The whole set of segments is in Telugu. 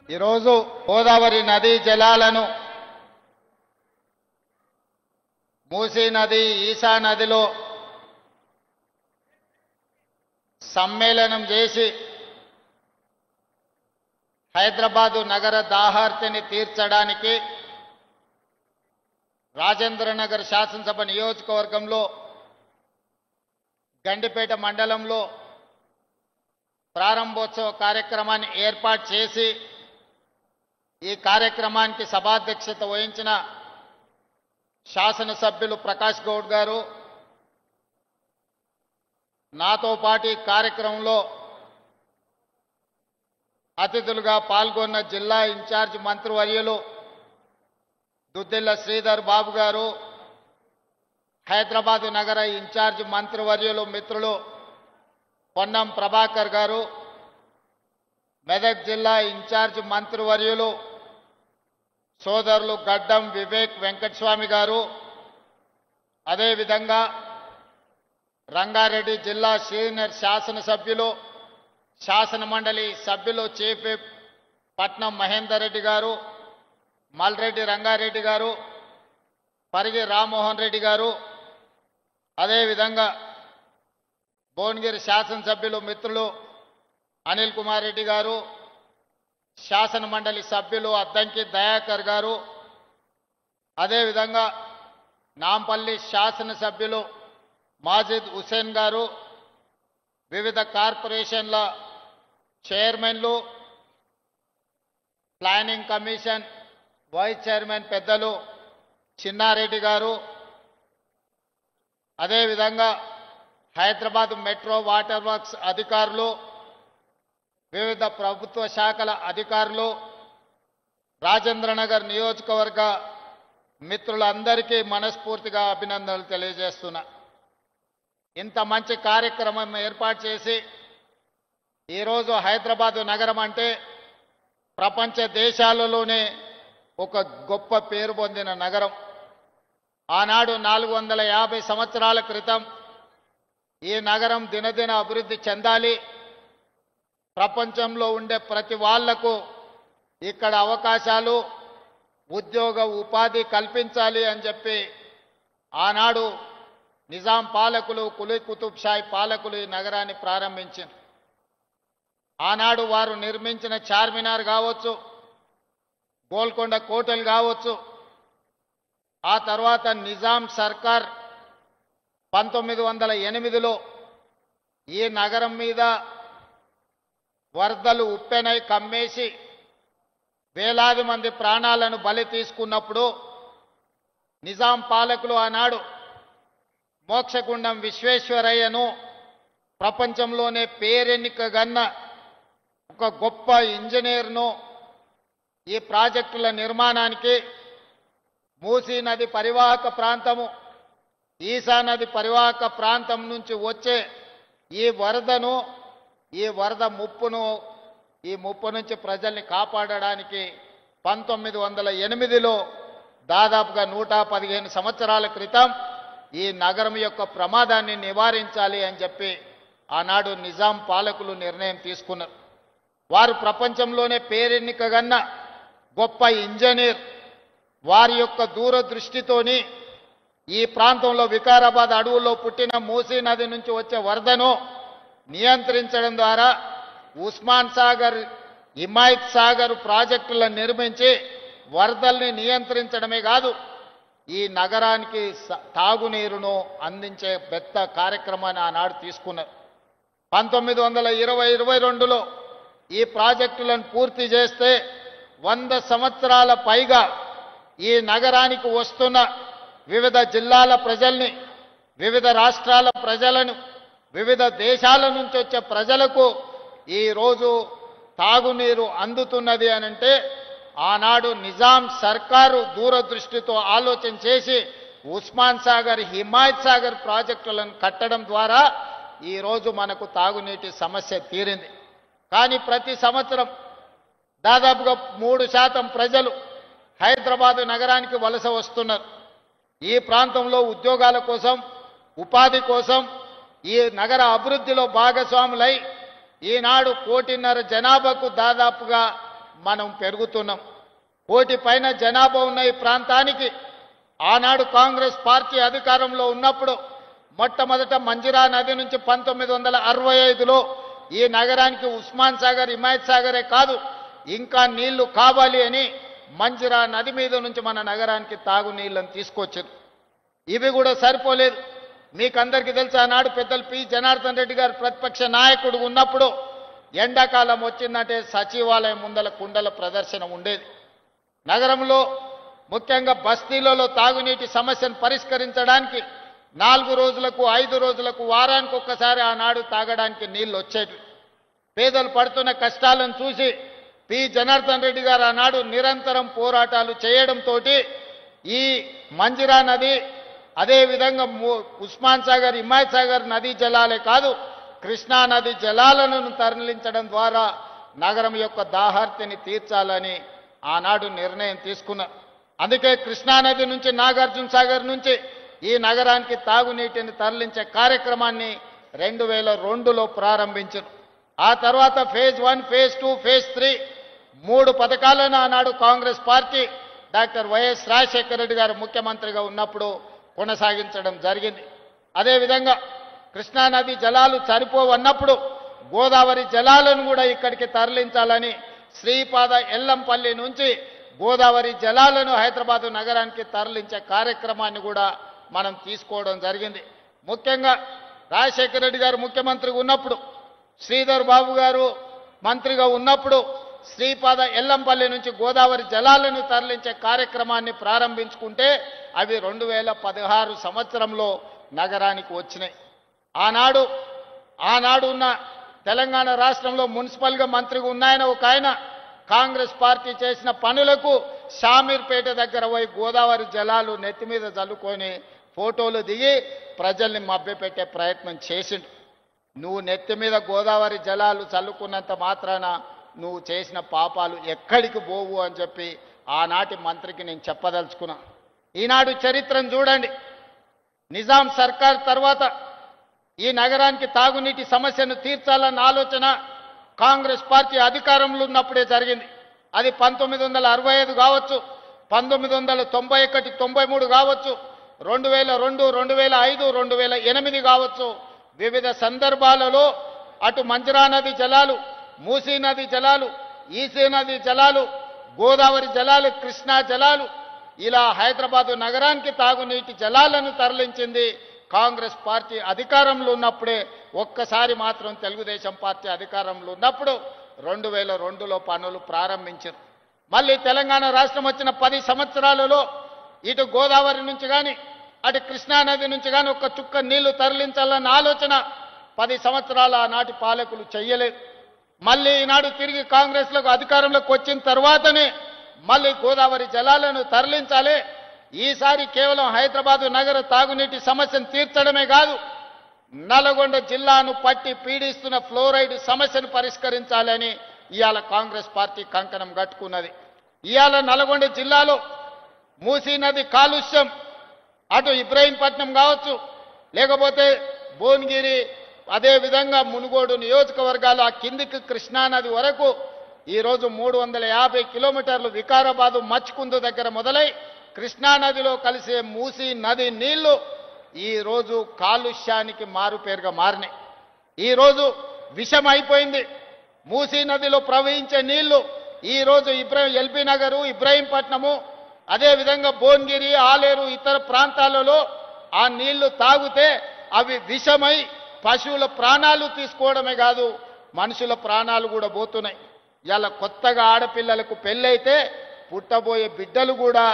ఈరోజు గోదావరి నదీ జలాలను మూసీ నది, ఈశా నదిలో సమ్మేళనం చేసి హైదరాబాదు నగర దాహార్తిని తీర్చడానికి రాజేంద్రనగర్ శాసనసభ నియోజకవర్గంలో గండిపేట మండలంలో ప్రారంభోత్సవ కార్యక్రమాన్ని ఏర్పాటు చేసి ఈ కార్యక్రమానికి సభాధ్యక్షత వహించిన శాసనసభ్యులు ప్రకాష్ గౌడ్ గారు, నాతో పాటు ఈ కార్యక్రమంలో అతిథులుగా పాల్గొన్న జిల్లా ఇన్ఛార్జ్ మంత్రివర్యులు దుద్దిల్ల శ్రీధర్ బాబు గారు, హైదరాబాదు నగర ఇన్ఛార్జ్ మంత్రివర్యులు మిత్రులు పొన్నం ప్రభాకర్ గారు, మెదక్ జిల్లా ఇన్ఛార్జ్ మంత్రివర్యులు సోదరులు గడ్డం వివేక్ వెంకటస్వామి గారు, అదేవిధంగా రంగారెడ్డి జిల్లా సీనియర్ శాసనసభ్యులు శాసన మండలి సభ్యులు చీఫ్ విప్ పట్నం మహేందర్ రెడ్డి గారు, మల్రెడ్డి రంగారెడ్డి గారు, పరిగి రామ్మోహన్ రెడ్డి గారు, అదేవిధంగా భువనగిరి శాసనసభ్యులు మిత్రులు అనిల్ కుమార్ రెడ్డి గారు, శాసన మండలి సభ్యులు అద్దంకి దయాకర్ గారు, అదేవిధంగా నాంపల్లి శాసనసభ్యులు మాజిద్ హుసేన్ గారు, వివిధ కార్పొరేషన్ల చైర్మన్లు, ప్లానింగ్ కమిషన్ వైస్ చైర్మన్ పెద్దలు చిన్నారెడ్డి గారు, అదేవిధంగా హైదరాబాద్ మెట్రో వాటర్ వర్క్స్ అధికారులు, వివిధ ప్రభుత్వ శాఖల అధికారులు, రాజేంద్రనగర్ నియోజకవర్గ మిత్రులందరికీ మనస్ఫూర్తిగా అభినందనలు తెలియజేస్తున్నా. ఇంత మంచి కార్యక్రమం ఏర్పాటు చేసి ఈరోజు హైదరాబాదు నగరం అంటే ప్రపంచ దేశాలలోనే ఒక గొప్ప పేరు పొందిన నగరం. ఆనాడు 450 సంవత్సరాల క్రితం ఈ నగరం దినదిన అభివృద్ధి చెందాలి, ప్రపంచంలో ఉండే ప్రతి వాళ్లకు ఇక్కడ అవకాశాలు, ఉద్యోగ ఉపాధి కల్పించాలి అని చెప్పి ఆనాడు నిజాం పాలకులు, కులీ కుతుబ్ షాహీ పాలకులు ఈ నగరాన్ని ప్రారంభించారు. ఆనాడు వారు నిర్మించిన చార్మినార్ కావచ్చు, గోల్కొండ కోటలు కావచ్చు, ఆ తర్వాత నిజాం సర్కార్ 1908లో ఈ నగరం మీద వరదలు ఉప్పెనై కమ్మేసి వేలాది మంది ప్రాణాలను బలి తీసుకున్నప్పుడు నిజాం పాలకులు ఆనాడు మోక్షగుండం విశ్వేశ్వరయ్యను ప్రపంచంలోనే పేరెన్నికగన్న ఒక గొప్ప ఇంజనీర్ను ఈ ప్రాజెక్టుల నిర్మాణానికి, మూసీ నది పరివాహక ప్రాంతము, ఈశా నది పరివాహక ప్రాంతం నుంచి వచ్చే ఈ వరదను, ఈ వరద ముప్పును, ఈ ముప్పు నుంచి ప్రజల్ని కాపాడడానికి 1908లో దాదాపుగా 115 సంవత్సరాల క్రితం ఈ నగరం యొక్క ప్రమాదాన్ని నివారించాలి అని చెప్పి ఆనాడు నిజాం పాలకులు నిర్ణయం తీసుకున్నారు. వారు ప్రపంచంలోనే పేరెన్నికగన్న గొప్ప ఇంజనీర్. వారి యొక్క దూరదృష్టితోని ఈ ప్రాంతంలో వికారాబాద్ అడవుల్లో పుట్టిన మూసీ నది నుంచి వచ్చే వరదను నియంత్రించడం ద్వారా ఉస్మాన్ సాగర్, హిమాయత్ సాగర్ ప్రాజెక్టులను నిర్మించి వరదల్ని నియంత్రించడమే కాదు, ఈ నగరానికి తాగునీరును అందించే పెద్ద కార్యక్రమాన్ని ఆనాడు తీసుకున్నారు. 1922లో ఈ ప్రాజెక్టులను పూర్తి చేస్తే 100 సంవత్సరాల పైగా ఈ నగరానికి వస్తున్న వివిధ జిల్లాల ప్రజల్ని, వివిధ రాష్ట్రాల ప్రజలను, వివిధ దేశాల నుంచి వచ్చే ప్రజలకు ఈరోజు తాగునీరు అందుతున్నది అనంటే ఆనాడు నిజాం సర్కారు దూరదృష్టితో ఆలోచన చేసి ఉస్మాన్ సాగర్, హిమాయత్ సాగర్ ప్రాజెక్టులను కట్టడం ద్వారా ఈరోజు మనకు తాగునీటి సమస్య తీరింది. కానీ ప్రతి సంవత్సరం దాదాపుగా 3% ప్రజలు హైదరాబాదు నగరానికి వలస వస్తున్నారు. ఈ ప్రాంతంలో ఉద్యోగాల కోసం, ఉపాధి కోసం, ఈ నగర అభివృద్ధిలో భాగస్వాములై ఈనాడు 1.5 కోటి జనాభాకు దాదాపుగా మనం పెరుగుతున్నాం. కోటి పైన జనాభా ఉన్న ఈ ప్రాంతానికి ఆనాడు కాంగ్రెస్ పార్టీ అధికారంలో ఉన్నప్పుడు మొట్టమొదట మంజిరా నది నుంచి 1965లో ఈ నగరానికి ఉస్మాన్ సాగర్, హిమాయత్ సాగరే కాదు ఇంకా నీళ్లు కావాలి అని మంజిరా నది మీద నుంచి మన నగరానికి తాగునీళ్లను తీసుకొచ్చారు. ఇవి కూడా సరిపోలేదు. మీకందరికీ తెలుసు, ఆనాడు పెద్దలు పి జనార్దన్ రెడ్డి గారు ప్రతిపక్ష నాయకుడు ఉన్నప్పుడు ఎండాకాలం వచ్చిందంటే సచివాలయం ముందల కుండల ప్రదర్శన ఉండేది. నగరంలో ముఖ్యంగా బస్తీలలో తాగునీటి సమస్యను పరిష్కరించడానికి 4 రోజులకు 5 రోజులకు వారానికి ఒక్కసారి ఆనాడు తాగడానికి నీళ్లు వచ్చేవి. పేదలు పడుతున్న కష్టాలను చూసి పి జనార్దన్ రెడ్డి గారు ఆనాడు నిరంతరం పోరాటాలు చేయడంతో ఈ మంజిరా నది, అదేవిధంగా ఉస్మాన్ సాగర్, హిమాయత్ సాగర్ నదీ జలాలే కాదు కృష్ణా నది జలాలను తరలించడం ద్వారా నగరం యొక్క దాహార్తిని తీర్చాలని ఆనాడు నిర్ణయం తీసుకున్నారు. అందుకే కృష్ణానది నుంచి నాగార్జున సాగర్ నుంచి ఈ నగరానికి తాగునీటిని తరలించే కార్యక్రమాన్ని 2002లో ప్రారంభించారు. ఆ తర్వాత ఫేజ్ 1, ఫేజ్ 2, ఫేజ్ 3 3 పథకాలను ఆనాడు Congress party doctor YS Rajasekhara Reddy గారు ముఖ్యమంత్రిగా ఉన్నప్పుడు కొనసాగించడం జరిగింది. అదేవిధంగా కృష్ణానది జలాలు సరిపోవన్నప్పుడు గోదావరి జలాలను కూడా ఇక్కడికి తరలించాలని శ్రీపాద ఎల్లంపల్లి నుంచి గోదావరి జలాలను హైదరాబాదు నగరానికి తరలించే కార్యక్రమాన్ని కూడా మనం తీసుకోవడం జరిగింది. ముఖ్యంగా రాజశేఖర రెడ్డి గారు ముఖ్యమంత్రిగా ఉన్నప్పుడు, శ్రీధర్ బాబు గారు మంత్రిగా ఉన్నప్పుడు శ్రీపాద ఎల్లంపల్లి నుంచి గోదావరి జలాలను తరలించే కార్యక్రమాన్ని ప్రారంభించుకుంటే అవి 2016 సంవత్సరంలో నగరానికి వచ్చినాయి. ఆనాడు ఉన్న తెలంగాణ రాష్ట్రంలో మున్సిపల్గా మంత్రిగా ఉన్నాయన ఒక ఆయన కాంగ్రెస్ పార్టీ చేసిన పనులకు షామీర్పేట దగ్గర పోయి గోదావరి జలాలు నెత్తి మీద జల్లుకొని ఫోటోలు దిగి ప్రజల్ని మభ్యపెట్టే ప్రయత్నం చేసిండు. నువ్వు నెత్తి మీద గోదావరి జలాలు చల్లుకున్నంత మాత్రాన నువ్వు చేసిన పాపాలు ఎక్కడికి పోవు అని చెప్పి ఆనాటి మంత్రికి నేను చెప్పదలుచుకున్నా. ఈనాడు చరిత్రను చూడండి. నిజాం సర్కార్ తర్వాత ఈ నగరానికి తాగునీటి సమస్యను తీర్చాలన్న ఆలోచన కాంగ్రెస్ పార్టీ అధికారంలో ఉన్నప్పుడే జరిగింది. అది 1965 కావచ్చు, 1991, 93 కావచ్చు, 2002, 2005, 2008 కావచ్చు. వివిధ సందర్భాలలో అటు మంజిరా నది జలాలు, మూసీ నది జలాలు, ఈసీ నది జలాలు, గోదావరి జలాలు, కృష్ణా జలాలు, ఇలా హైదరాబాదు నగరానికి తాగునీటి జలాలను తరలించింది కాంగ్రెస్ పార్టీ అధికారంలో ఉన్నప్పుడే. ఒక్కసారి మాత్రం తెలుగుదేశం పార్టీ అధికారంలో ఉన్నప్పుడు 2002లో పనులు ప్రారంభించారు. మళ్ళీ తెలంగాణ రాష్ట్రం వచ్చిన 10 సంవత్సరాలలో ఇటు గోదావరి నుంచి కానీ అటు కృష్ణానది నుంచి కానీ ఒక్క చుక్క నీళ్లు తరలించాలన్న ఆలోచన 10 సంవత్సరాల ఆనాటి పాలకులు చెయ్యలేదు. మళ్ళీ ఈనాడు తిరిగి కాంగ్రెస్లకు అధికారంలోకి వచ్చిన తర్వాతనే మళ్ళీ గోదావరి జలాలను తరలించాలి. ఈసారి కేవలం హైదరాబాదు నగర తాగునీటి సమస్యను తీర్చడమే కాదు, నల్గొండ జిల్లాను పట్టి పీడిస్తున్న ఫ్లోరైడ్ సమస్యను పరిష్కరించాలని ఇవాళ కాంగ్రెస్ పార్టీ కంకణం కట్టుకున్నది. ఇవాళ నల్గొండ జిల్లాలో మూసీ నది కాలుష్యం అటు ఇబ్రహీంపట్నం కావచ్చు, లేకపోతే భువనగిరి, అదేవిధంగా మునుగోడు నియోజకవర్గాలు ఆ కిందికి కృష్ణానది వరకు ఈరోజు 350 కిలోమీటర్లు వికారాబాదు మచ్కుందు దగ్గర మొదలై కృష్ణానదిలో కలిసే మూసీ నది నీళ్లు ఈరోజు కాలుష్యానికి మారుపేరుగా మారినాయి. ఈరోజు విషం అయిపోయింది. మూసీ నదిలో ప్రవహించే నీళ్లు ఈరోజు ఎల్బీ నగరు, ఇబ్రహీంపట్నము, అదేవిధంగా భువనగిరి, ఆలేరు, ఇతర ప్రాంతాలలో ఆ నీళ్లు తాగితే అవి విషమై పశువుల ప్రాణాలు తీసుకోవడమే కాదు మనుషుల ప్రాణాలు కూడా పోతున్నాయి. ఇలా కొత్తగా ఆడపిల్లలకు పెళ్ళైతే పుట్టబోయే బిడ్డలు కూడా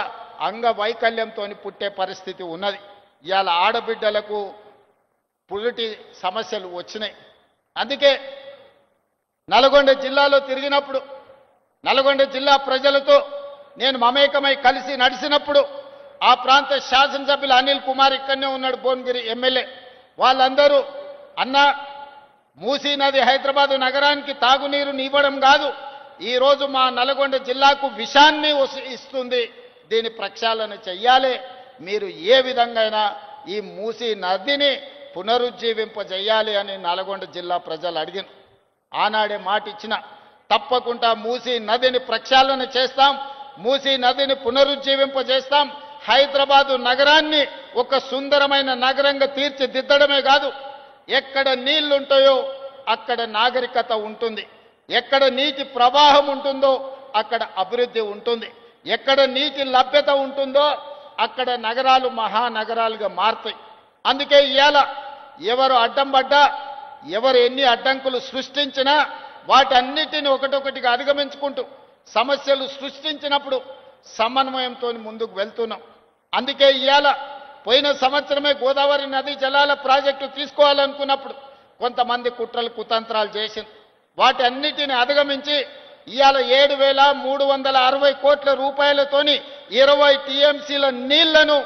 అంగవైకల్యంతో పుట్టే పరిస్థితి ఉన్నది. ఇవాళ ఆడబిడ్డలకు పురిటి సమస్యలు వచ్చినాయి. అందుకే నల్గొండ జిల్లాలో తిరిగినప్పుడు నల్గొండ జిల్లా ప్రజలతో నేను మమేకమై కలిసి నడిచినప్పుడు ఆ ప్రాంత శాసనసభ్యులు అనిల్ కుమార్ ఇక్కడనే ఉన్నాడు, భువనగిరి ఎమ్మెల్యే. వాళ్ళందరూ అన్న మూసీ నది హైదరాబాదు నగరానికి తాగునీరుని ఇవ్వడం కాదు, ఈరోజు మా నల్గొండ జిల్లాకు విషాన్ని ఇస్తుంది, దీని ప్రక్షాళన చెయ్యాలి, మీరు ఏ విధంగా ఈ మూసీ నదిని పునరుజ్జీవింపజేయాలి అని నల్గొండ జిల్లా ప్రజలు అడిగిన. ఆనాడే మాట ఇచ్చిన తప్పకుండా మూసీ నదిని ప్రక్షాళన చేస్తాం, మూసీ నదిని పునరుజ్జీవింపజేస్తాం. హైదరాబాదు నగరాన్ని ఒక సుందరమైన నగరంగా తీర్చిదిద్దడమే కాదు, ఎక్కడ నీళ్లుంటాయో అక్కడ నాగరికత ఉంటుంది, ఎక్కడ నీటి ప్రవాహం ఉంటుందో అక్కడ అభివృద్ధి ఉంటుంది, ఎక్కడ నీటి లభ్యత ఉంటుందో అక్కడ నగరాలు మహానగరాలుగా మారుతాయి. అందుకే ఇవాళ ఎవరు అడ్డం పడ్డా, ఎవరు ఎన్ని అడ్డంకులు సృష్టించినా వాటన్నిటిని ఒకటొకటిగా అధిగమించుకుంటూ సమస్యలు సృష్టించినప్పుడు సమన్వయంతో ముందుకు వెళ్తున్నాం. అందుకే ఇవాళ పోయిన సంవత్సరమే గోదావరి నదీ జలాల ప్రాజెక్టు తీసుకోవాలనుకున్నప్పుడు కొంతమంది కుట్రలు కుతంత్రాలు చేసింది. వాటి అన్నిటిని అధిగమించి ఇవాళ 7,360 కోట్ల రూపాయలతోని 20 టీఎంసీల నీళ్లను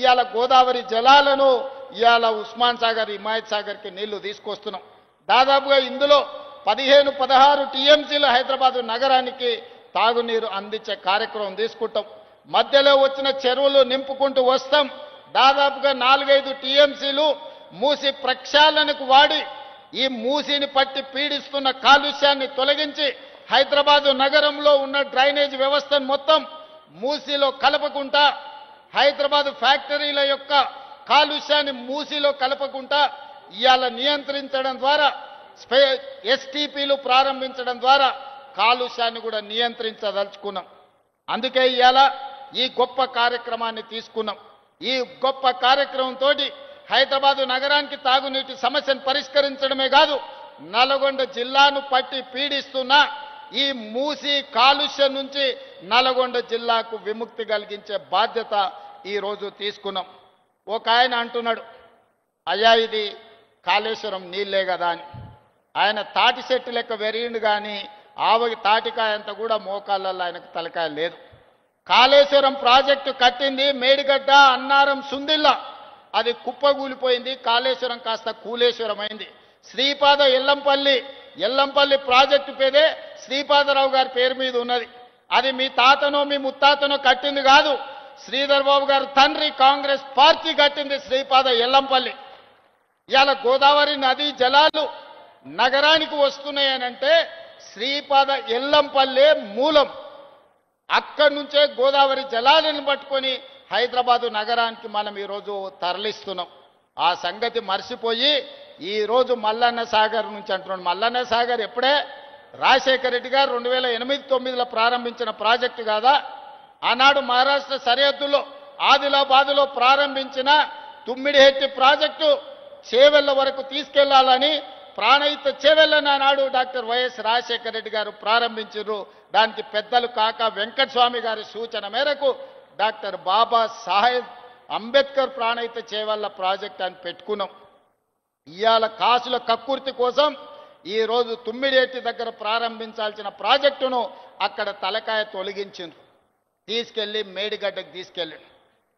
ఇవాళ గోదావరి జలాలను ఇవాళ ఉస్మాన్ సాగర్, హిమాయత్ సాగర్కి నీళ్లు తీసుకొస్తున్నాం. దాదాపుగా ఇందులో 15-16 టీఎంసీల హైదరాబాదు నగరానికి తాగునీరు అందించే కార్యక్రమం తీసుకుంటాం. మధ్యలో వచ్చిన చెరువులు నింపుకుంటూ వస్తాం. దాదాపుగా 4-5 టీఎంసీలు మూసి ప్రక్షాళనకు వాడి ఈ మూసిని పట్టి పీడిస్తున్న కాలుష్యాన్ని తొలగించి హైదరాబాదు నగరంలో ఉన్న డ్రైనేజ్ వ్యవస్థను మొత్తం మూసిలో కలపకుండా, హైదరాబాదు ఫ్యాక్టరీల యొక్క కాలుష్యాన్ని మూసిలో కలపకుండా ఇవాళ నియంత్రించడం ద్వారా, ఎస్టీపీలు ప్రారంభించడం ద్వారా కాలుష్యాన్ని కూడా నియంత్రించదలుచుకున్నాం. అందుకే ఇవాళ ఈ గొప్ప కార్యక్రమాన్ని తీసుకున్నాం. ఈ గొప్ప కార్యక్రమంతో హైదరాబాదు నగరానికి తాగునీటి సమస్యను పరిష్కరించడమే కాదు, నల్గొండ జిల్లాను పట్టి పీడిస్తున్న ఈ మూసి కాలుష్యం నుంచి నల్గొండ జిల్లాకు విముక్తి కలిగించే బాధ్యత ఈరోజు తీసుకున్నాం. ఒక ఆయన అంటున్నాడు, అయ్యా ఇది కాళేశ్వరం నీళ్ళే కదా అని. ఆయన తాటి చెట్టు లెక్క వెరిగిండు కానీ ఆవకి తాటికాయంత కూడా మోకాళ్ళల్లో ఆయనకు తలకాయ లేదు. కాళేశ్వరం ప్రాజెక్టు కట్టింది మేడిగడ్డ, అన్నారం, సుందిల్లా, అది కుప్పగూలిపోయింది. కాళేశ్వరం కాస్త కూలేశ్వరం అయింది. శ్రీపాద ఎల్లంపల్లి ప్రాజెక్టు పేరే శ్రీపాదరావు గారి పేరు మీద ఉన్నది. అది మీ తాతనో మీ ముత్తాతనో కట్టింది కాదు, శ్రీధర్ బాబు గారు తండ్రి కాంగ్రెస్ పార్టీ కట్టింది శ్రీపాద ఎల్లంపల్లి. ఇవాళ గోదావరి నదీ జలాలు నగరానికి వస్తున్నాయనంటే శ్రీపాద ఎల్లంపల్లె మూలం. అక్కడి నుంచే గోదావరి జలాలను పట్టుకొని హైదరాబాదు నగరానికి మనం ఈరోజు తరలిస్తున్నాం. ఆ సంగతి మర్చిపోయి ఈరోజు మల్లన్న సాగర్ నుంచి అంటున్నాడు. మల్లన్న సాగర్ ఎప్పుడే రాజశేఖర రెడ్డి గారు 2008-9లో ప్రారంభించిన ప్రాజెక్టు కాదా? ఆనాడు మహారాష్ట్ర సరిహద్దులో ఆదిలాబాదులో ప్రారంభించిన తుమ్మిడిహెట్టి ప్రాజెక్టు చేవెళ్ల వరకు తీసుకెళ్లాలని ప్రాణహిత చేవెళ్లను ఆనాడు డాక్టర్ వైఎస్ రాజశేఖర రెడ్డి గారు ప్రారంభించారు. దానికి పెద్దలు కాక వెంకటస్వామి గారి సూచన మేరకు డాక్టర్ బాబా సాహెబ్ అంబేద్కర్ ప్రాణహిత చేవెళ్ల ప్రాజెక్ట్ అని పెట్టుకున్నాం. ఇవాళ కాసుల కక్కుర్తి కోసం ఈరోజు తుమ్మిడిహెట్టి దగ్గర ప్రారంభించాల్సిన ప్రాజెక్టును అక్కడ తలకాయ తొలగించిండ్రు, తీసుకెళ్లి మేడిగడ్డకు తీసుకెళ్ళి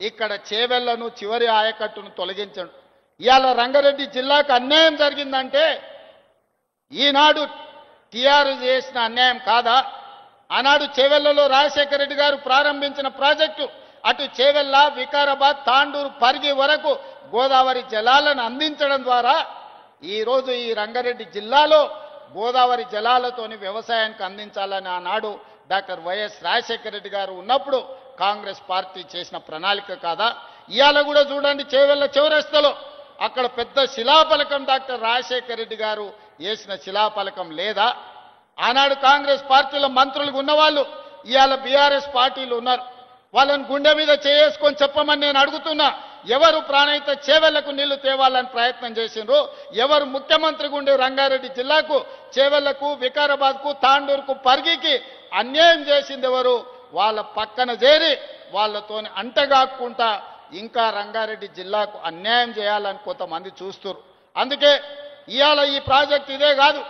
ఇక్కడ చేవెళ్లను చివరి ఆయకట్టును తొలగించండు. ఇవాళ రంగారెడ్డి జిల్లాకు అన్యాయం జరిగిందంటే ఈనాడు టీఆర్ఎస్ చేసిన అన్యాయం కాదా? ఆనాడు చేవెళ్లలో రాజశేఖర రెడ్డి గారు ప్రారంభించిన ప్రాజెక్టు అటు చేవెళ్ల, వికారాబాద్, తాండూరు, పరిగి వరకు గోదావరి జలాలను అందించడం ద్వారా ఈరోజు ఈ రంగారెడ్డి జిల్లాలో గోదావరి జలాలతోని వ్యవసాయానికి అందించాలని ఆనాడు డాక్టర్ వైఎస్ రాజశేఖర రెడ్డి గారు ఉన్నప్పుడు కాంగ్రెస్ పార్టీ చేసిన ప్రణాళిక కాదా? ఇవాళ కూడా చూడండి, చేవెళ్ల చౌరస్తలో అక్కడ పెద్ద శిలాఫలకం డాక్టర్ రాజశేఖర రెడ్డి గారు వేసిన శిలాఫలకం లేదా? ఆనాడు కాంగ్రెస్ పార్టీలో మంత్రులుగా ఉన్నవాళ్ళు ఇవాళ బీఆర్ఎస్ పార్టీలు ఉన్నారు. వాళ్ళని గుండె మీద చేసుకొని చెప్పమని నేను అడుగుతున్నా. ఎవరు ప్రాణహిత చేవెళ్లకు నీళ్లు తేవాలని ప్రయత్నం చేసిండ్రు? ఎవరు ముఖ్యమంత్రిగా ఉండే రంగారెడ్డి జిల్లాకు, చేవెళ్లకు, వికారాబాద్కు, తాండూరుకు, పరిగికి అన్యాయం చేసింది ఎవరు? వాళ్ళ పక్కన చేరి వాళ్ళతోని అంటగాక్కుంటా ఇంకా రంగారెడ్డి జిల్లాకు అన్యాయం చేయాలని కొంతమంది చూస్తున్నారు. అందుకే ఇవాళ ఈ ప్రాజెక్ట్ ఇదే కాదు,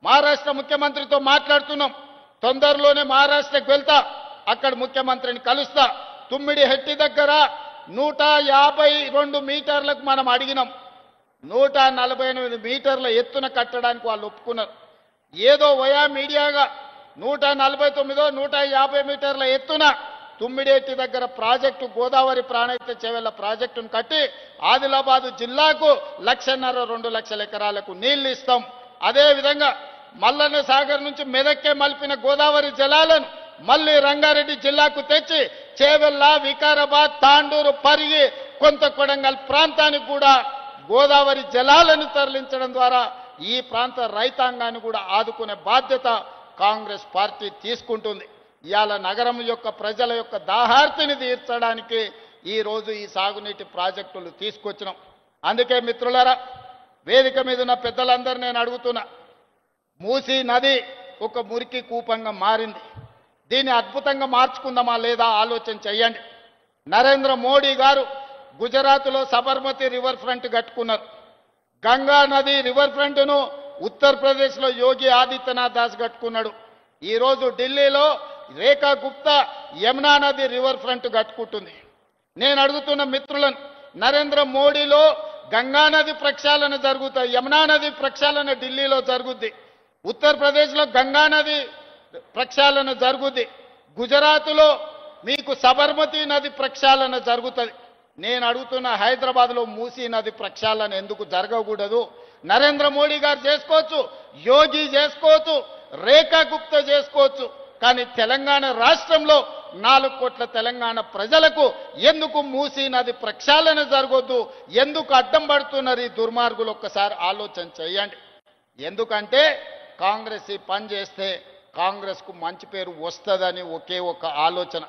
మహారాష్ట్ర ముఖ్యమంత్రితో మాట్లాడుతున్నాం. తొందరలోనే మహారాష్ట్రకు వెళ్తా, అక్కడ ముఖ్యమంత్రిని కలుస్తా. తుమ్మిడిహెట్టి దగ్గర 152 మీటర్లకు మనం అడిగినాం, 148 మీటర్ల ఎత్తున కట్టడానికి వాళ్ళు ఒప్పుకున్నారు. ఏదో వయా మీడియాగా 149, 150 మీటర్ల ఎత్తున తుమ్మిడిహెట్టి దగ్గర ప్రాజెక్టు, గోదావరి ప్రాణహిత చేవెళ్ల ప్రాజెక్టును కట్టి ఆదిలాబాదు జిల్లాకు 1,50,000 2 లక్షల ఎకరాలకు నీళ్లు ఇస్తాం. అదేవిధంగా మల్లన్న సాగర్ నుంచి మెదక్కే మలిపిన గోదావరి జలాలను మళ్ళీ రంగారెడ్డి జిల్లాకు తెచ్చి చేవెళ్ళ, వికారాబాద్, తాండూరు, పరిగి, కొంత కొడంగల్ ప్రాంతానికి కూడా గోదావరి జలాలను తరలించడం ద్వారా ఈ ప్రాంత రైతాంగాన్ని కూడా ఆదుకునే బాధ్యత కాంగ్రెస్ పార్టీ తీసుకుంటుంది. ఇవాళ నగరం యొక్క ప్రజల యొక్క దాహార్తిని తీర్చడానికి ఈరోజు ఈ సాగునీటి ప్రాజెక్టులు తీసుకొచ్చినాం. అందుకే మిత్రులారా, వేదిక మీద ఉన్న పెద్దలందరూ నేను అడుగుతున్నా, మూసీ నది ఒక మురికి కూపంగా మారింది. దీన్ని అద్భుతంగా మార్చుకుందామా లేదా ఆలోచన చేయండి. నరేంద్ర మోడీ గారు గుజరాత్లో సబర్మతి రివర్ ఫ్రంట్ కట్టుకున్నారు. గంగా నది రివర్ ఫ్రంట్ను ఉత్తరప్రదేశ్లో యోగి ఆదిత్యనాథ్ దాస్ కట్టుకున్నాడు. ఈరోజు ఢిల్లీలో రేఖా గుప్తా యమునా నది రివర్ ఫ్రంట్ కట్టుకుంటుంది. నేను అడుగుతున్న మిత్రులను, నరేంద్ర మోడీలో గంగా నది ప్రక్షాళన జరుగుతాయి, యమునా నది ప్రక్షాళన ఢిల్లీలో జరుగుద్ది, ఉత్తరప్రదేశ్లో గంగా నది ప్రక్షాళన జరుగుద్ది, గుజరాత్లో మీకు సబర్మతి నది ప్రక్షాళన జరుగుతుంది. నేను అడుగుతున్న హైదరాబాద్లో మూసీ నది ప్రక్షాళన ఎందుకు జరగకూడదు? నరేంద్ర మోడీ గారు చేసుకోవచ్చు, యోగి చేసుకోవచ్చు, రేఖా గుప్తా చేసుకోవచ్చు, కానీ తెలంగాణ రాష్ట్రంలో 4 కోట్ల తెలంగాణ ప్రజలకు ఎందుకు మూసీ నది ప్రక్షాళన జరగొద్దు? ఎందుకు అడ్డం పడుతున్నారు ఈ దుర్మార్గులు? ఒక్కసారి ఆలోచన చేయండి. ఎందుకంటే కాంగ్రెస్ ఈ పని చేస్తే కాంగ్రెస్కు మంచి పేరు వస్తుందని ఒకే ఒక ఆలోచన.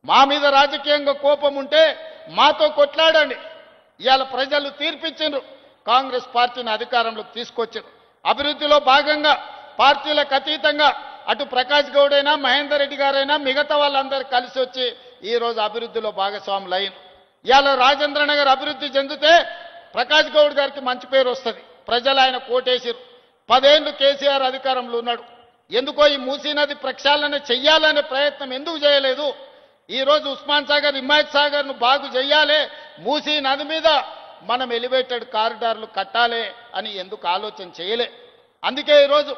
మా మీద రాజకీయంగా కోపం ఉంటే మాతో కొట్లాడండి. ఇవాళ ప్రజలు తీర్పిచ్చిండ్రు, కాంగ్రెస్ పార్టీని అధికారంలోకి తీసుకొచ్చారు. అభివృద్ధిలో భాగంగా పార్టీలకు అతీతంగా అటు ప్రకాష్ గౌడ్ అయినా, మహేందర్ రెడ్డి గారైనా, మిగతా వాళ్ళందరూ కలిసి వచ్చి ఈరోజు అభివృద్ధిలో భాగస్వాములు అయ్యారు. ఇవాళ రాజేంద్ర నగర్ అభివృద్ధి చెందితే ప్రకాష్ గౌడ్ గారికి మంచి పేరు వస్తుంది. ప్రజలు ఆయన కోటేశారు. 10 ఏళ్ళు కేసీఆర్ అధికారంలో ఉన్నాడు. ఎందుకో ఈ మూసీ నది ప్రక్షాళన చెయ్యాలనే ప్రయత్నం ఎందుకు చేయలేదు? ఈరోజు ఉస్మాన్ సాగర్, హిమాయత్ సాగర్ను బాగు చేయాలి, మూసీ నది మీద మనం ఎలివేటెడ్ కారిడార్లు కట్టాలి అని ఎందుకు ఆలోచన చేయలే? అందుకే ఈరోజు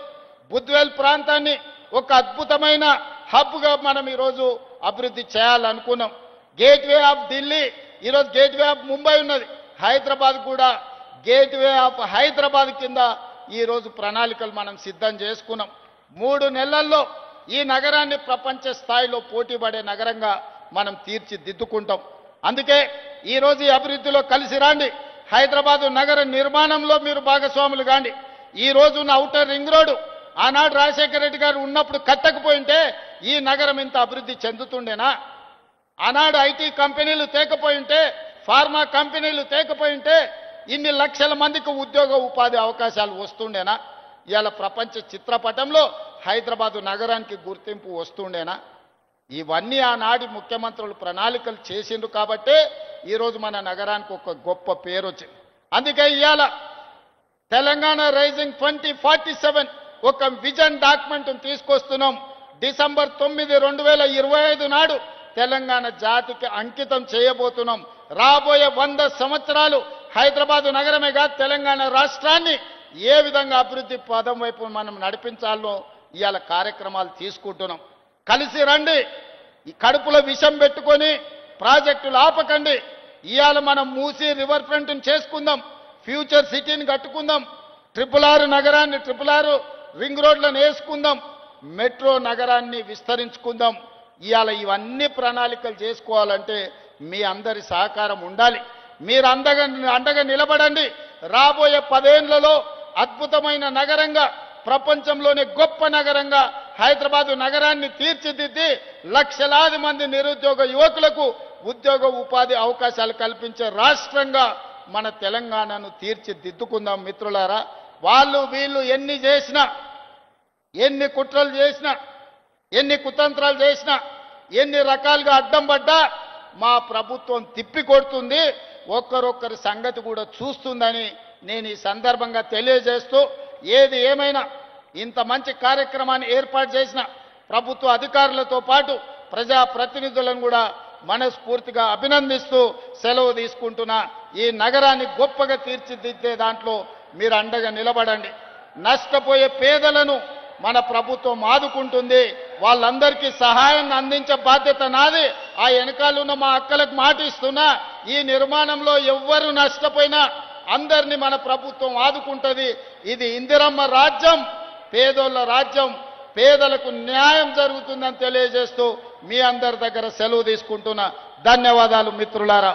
బుద్వేల్ ప్రాంతాన్ని ఒక అద్భుతమైన హబ్గా మనం ఈరోజు అభివృద్ధి చేయాలనుకున్నాం. గేట్వే ఆఫ్ ఢిల్లీ, ఈరోజు గేట్వే ఆఫ్ ముంబై ఉన్నది, హైదరాబాద్ కూడా గేట్వే ఆఫ్ హైదరాబాద్ కింద ఈరోజు ప్రణాళికలు మనం సిద్ధం చేసుకున్నాం. 3 నెలల్లో ఈ నగరాన్ని ప్రపంచ స్థాయిలో పోటీపడే నగరంగా మనం తీర్చిదిద్దుకుంటాం. అందుకే ఈరోజు ఈ అభివృద్ధిలో కలిసి రాండి. హైదరాబాదు నగర నిర్మాణంలో మీరు భాగస్వాములు కాండి. ఈ రోజున్న ఔటర్ రింగ్ రోడ్డు ఆనాడు రాజశేఖర రెడ్డి గారు ఉన్నప్పుడు కట్టకపోయింటే ఈ నగరం ఇంత అభివృద్ధి చెందుతుండేనా? ఆనాడు ఐటీ కంపెనీలు తేకపోయింటే, ఫార్మా కంపెనీలు తేకపోయింటే ఇన్ని లక్షల మందికి ఉద్యోగ ఉపాధి అవకాశాలు వస్తుండేనా? ఇవాళ ప్రపంచ చిత్రపటంలో హైదరాబాదు నగరానికి గుర్తింపు వస్తుండేనా? ఇవన్నీ ఆనాటి ముఖ్యమంత్రులు ప్రణాళికలు చేసిండ్రు కాబట్టే ఈరోజు మన నగరానికి ఒక గొప్ప పేరు వచ్చింది. అందుకే ఇవాళ తెలంగాణ రైజింగ్ 2047 ఒక విజన్ డాక్యుమెంట్ తీసుకొస్తున్నాం. డిసెంబర్ 9, 2025 నాడు తెలంగాణ జాతికి అంకితం చేయబోతున్నాం. రాబోయే 100 సంవత్సరాలు హైదరాబాదు నగరమే కాదు తెలంగాణ రాష్ట్రాన్ని ఏ విధంగా అభివృద్ధి పదం వైపు మనం నడిపించాలో ఇవాళ కార్యక్రమాలు తీసుకుంటున్నాం. కలిసి రండి. ఈ కడుపులో విషం పెట్టుకొని ప్రాజెక్టులు ఆపకండి. ఇవాళ మనం మూసీ రివర్ ఫ్రంట్ని చేసుకుందాం, ఫ్యూచర్ సిటీని కట్టుకుందాం, RRR నగరాన్ని, RRR రింగ్ రోడ్లను వేసుకుందాం, మెట్రో నగరాన్ని విస్తరించుకుందాం. ఇవాళ ఇవన్నీ ప్రణాళికలు చేసుకోవాలంటే మీ అందరి సహకారం ఉండాలి. మీరు అండగా నిలబడండి. రాబోయే 10 ఏళ్లలో అద్భుతమైన నగరంగా, ప్రపంచంలోనే గొప్ప నగరంగా హైదరాబాదు నగరాన్ని తీర్చిదిద్ది లక్షలాది మంది నిరుద్యోగ యువకులకు ఉద్యోగ ఉపాధి అవకాశాలు కల్పించే రాష్ట్రంగా మన తెలంగాణను తీర్చిదిద్దుకుందాం. మిత్రులారా, వాళ్ళు వీళ్ళు ఎన్ని చేసినా, ఎన్ని కుట్రలు చేసినా, ఎన్ని కుతంత్రాలు చేసినా, ఎన్ని రకాలుగా అడ్డం పడ్డా మా ప్రభుత్వం తిప్పికొడుతుంది, ఒక్కరొక్కరి సంగతి కూడా చూస్తుందని నేను ఈ సందర్భంగా తెలియజేస్తూ, ఏది ఏమైనా ఇంత మంచి కార్యక్రమాన్ని ఏర్పాటు చేసిన ప్రభుత్వ అధికారులతో పాటు ప్రజాప్రతినిధులను కూడా మనస్ఫూర్తిగా అభినందిస్తూ సెలవు తీసుకుంటున్నా. ఈ నగరాన్ని గొప్పగా తీర్చిదిద్దే దాంట్లో మీరు అండగా నిలబడండి. నష్టపోయే పేదలను మన ప్రభుత్వం ఆదుకుంటుంది. వాళ్ళందరికీ సహాయాన్ని అందించే బాధ్యత నాది. ఆ వెనకాలన్న మా అక్కలకు మాట ఇస్తున్నా, ఈ నిర్మాణంలో ఎవ్వరు నష్టపోయినా అందరినీ మన ప్రభుత్వం ఆదుకుంటుంది. ఇది ఇందిరమ్మ రాజ్యం, పేదోళ్ళ రాజ్యం, పేదలకు న్యాయం జరుగుతుందని తెలియజేస్తూ మీ అందరి దగ్గర సెలవు తీసుకుంటున్నా. ధన్యవాదాలు మిత్రులారా.